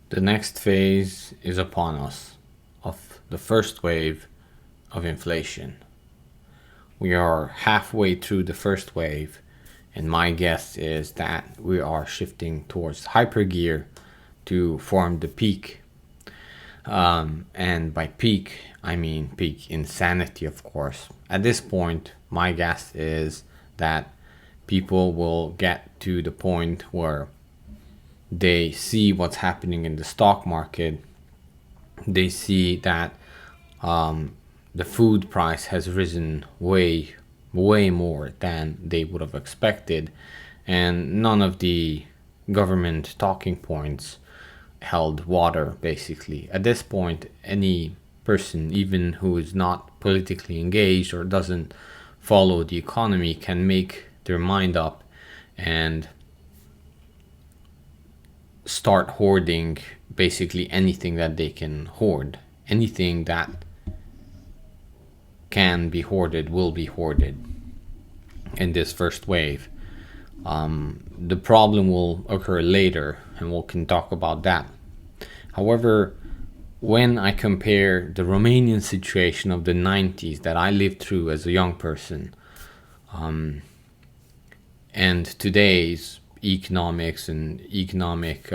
The next phase is upon us of the first wave of inflation. We are halfway through the first wave, and my guess is that we are shifting towards hypergear to form the peak. And by peak, I mean peak insanity, of course. At this point, my guess is that people will get to the point where they see what's happening in the stock market. They see that the food price has risen way more than they would have expected, and none of the government talking points held water. Basically, at this point, any person, even who is not politically engaged or doesn't follow the economy, can make their mind up and start hoarding basically anything that they can hoard. Anything that can be hoarded will be hoarded in this first wave. The problem will occur later, and we can talk about that. However, when I compare the Romanian situation of the 90s that I lived through as a young person, and today's economics and economic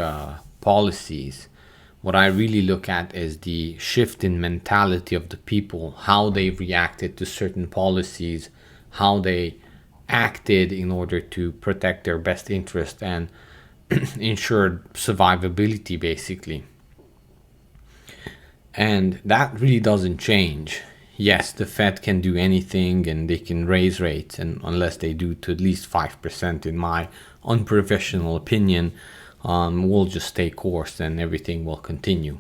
policies, what I really look at is the shift in mentality of the people, how they reacted to certain policies, how they acted in order to protect their best interest and ensure survivability, basically. And that really doesn't change. Yes, the Fed can do anything and they can raise rates, and unless they do to at least 5%, in my unprofessional opinion, we'll just stay course and everything will continue.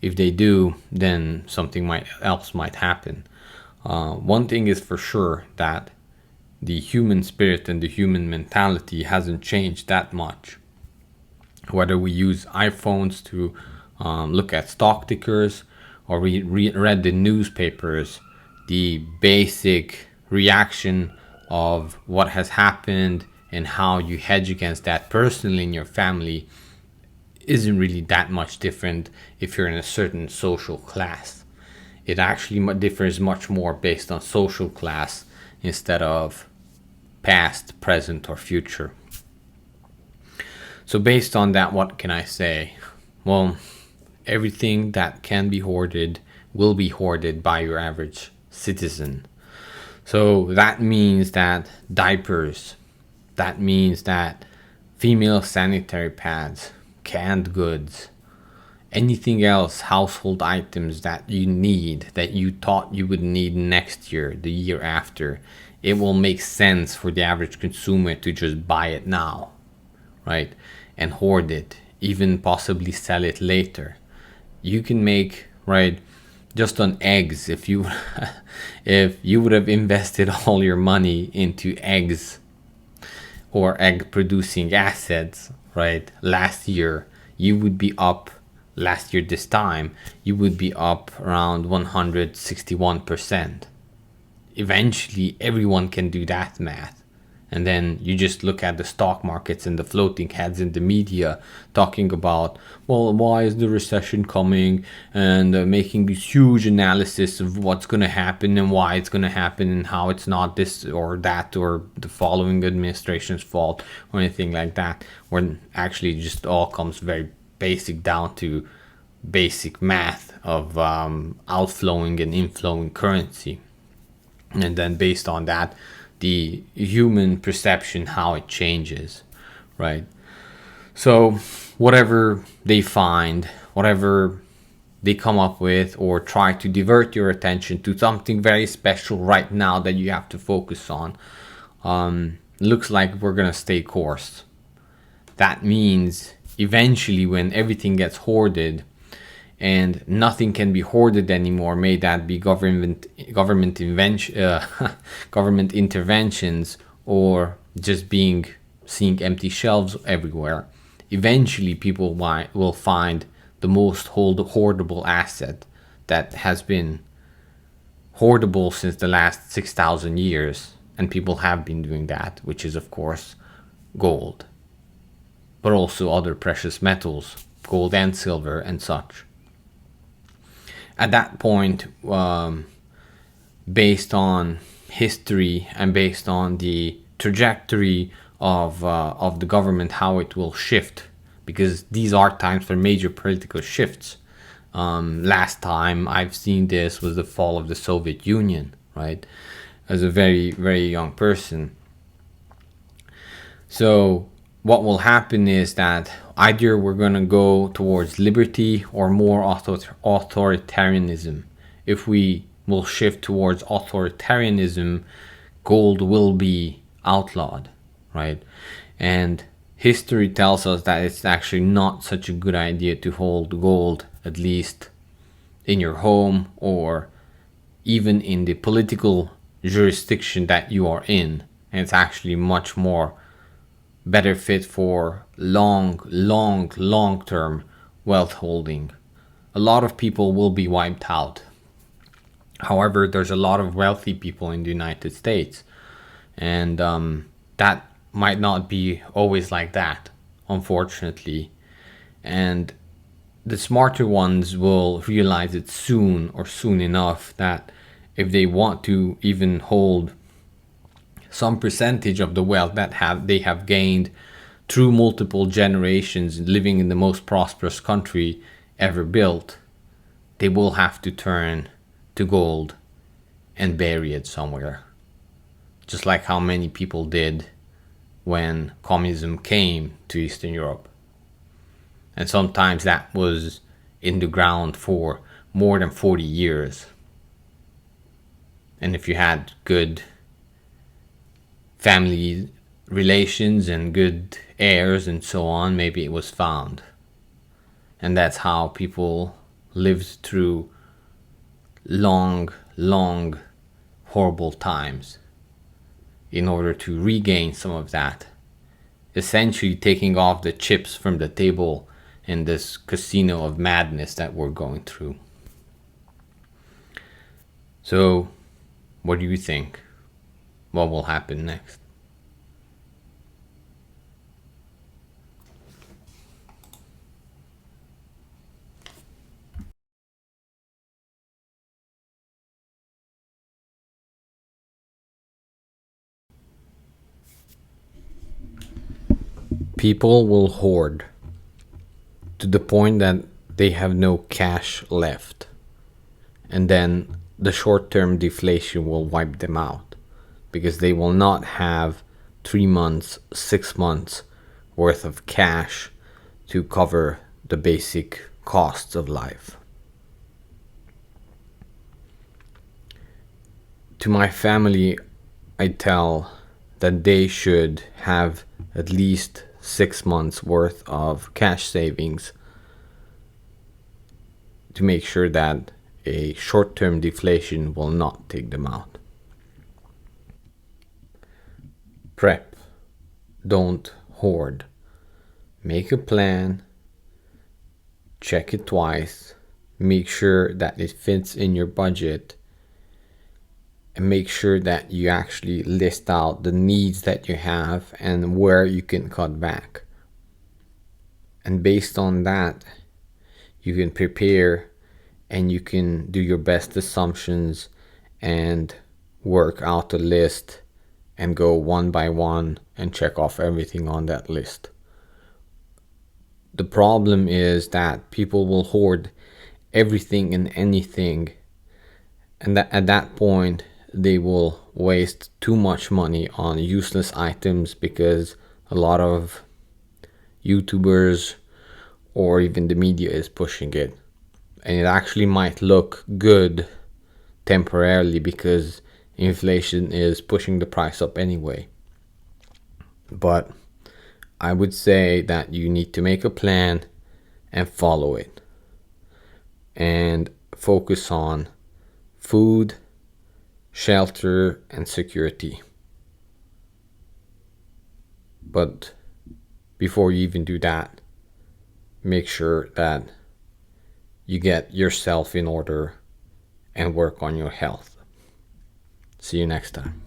If they do, then something else might happen. One thing is for sure, that the human spirit and the human mentality hasn't changed that much. Whether we use iPhones to look at stock tickers, or we read the newspapers, the basic reaction of what has happened and how you hedge against that personally in your family isn't really that much different if you're in a certain social class. It actually differs much more based on social class instead of past, present, or future. So based on that, what can I say? Well, everything that can be hoarded will be hoarded by your average citizen. So that means that diapers, that means that female sanitary pads, canned goods, anything else, household items that you need, that you thought you would need next year, the year after, it will make sense for the average consumer to just buy it now, right? And hoard it, even possibly sell it later. You can make, right, just on eggs, if you if you would have invested all your money into eggs or egg producing assets, right, last year, you would be up, last year this time, you would be up around 161%. Eventually, everyone can do that math. And then you just look at the stock markets and the floating heads in the media talking about, well, why is the recession coming, and making this huge analysis of what's going to happen and why it's going to happen and how it's not this or that or the following administration's fault or anything like that, when actually it just all comes very basic down to basic math of outflowing and inflowing currency. And then based on that, the human perception, how it changes, right? So whatever they find, whatever they come up with, or try to divert your attention to something very special right now that you have to focus on, looks like we're gonna stay course. That means eventually, when everything gets hoarded and nothing can be hoarded anymore, may that be government interventions, or just seeing empty shelves everywhere, eventually people will find the most hoardable asset that has been hoardable since the last 6,000 years, and people have been doing that, which is of course gold, but also other precious metals. gold and silver and such. At that point, based on history and based on the trajectory of the government, how it will shift, because these are times for major political shifts. Last time I've seen this was the fall of the Soviet Union, right? As a very, very young person. So what will happen is that either we're going to go towards liberty or more authoritarianism. If we will shift towards authoritarianism, gold will be outlawed, right? And history tells us that it's actually not such a good idea to hold gold, at least in your home or even in the political jurisdiction that you are in. And it's actually much more better fit for long term wealth holding. A lot of people will be wiped out. However, there's a lot of wealthy people in the United States, and that might not be always like that, unfortunately. And the smarter ones will realize it soon or soon enough that if they want to even hold some percentage of the wealth that they have gained through multiple generations living in the most prosperous country ever built, they will have to turn to gold and bury it somewhere. Just like how many people did when communism came to Eastern Europe. And sometimes that was in the ground for more than 40 years. And if you had good family relations and good heirs and so on, maybe it was found. And that's how people lived through long, horrible times in order to regain some of that. Essentially taking off the chips from the table in this casino of madness that we're going through. So, what do you think? What will happen next? People will hoard to the point that they have no cash left. And then the short-term deflation will wipe them out because they will not have 3 months, 6 months worth of cash to cover the basic costs of life. To my family, I tell that they should have at least 6 months worth of cash savings to make sure that a short-term deflation will not take them out. Prep. Don't hoard. Make a plan. Check it twice. Make sure that it fits in your budget. And make sure that you actually list out the needs that you have and where you can cut back. And based on that, you can prepare and you can do your best assumptions and work out a list and go one by one and check off everything on that list. The problem is that people will hoard everything and anything, and that at that point they will waste too much money on useless items because a lot of YouTubers or even the media is pushing it. And it actually might look good temporarily because inflation is pushing the price up anyway. But I would say that you need to make a plan and follow it. And focus on food, shelter, and security. But before you even do that, make sure that you get yourself in order and work on your health. See you next time.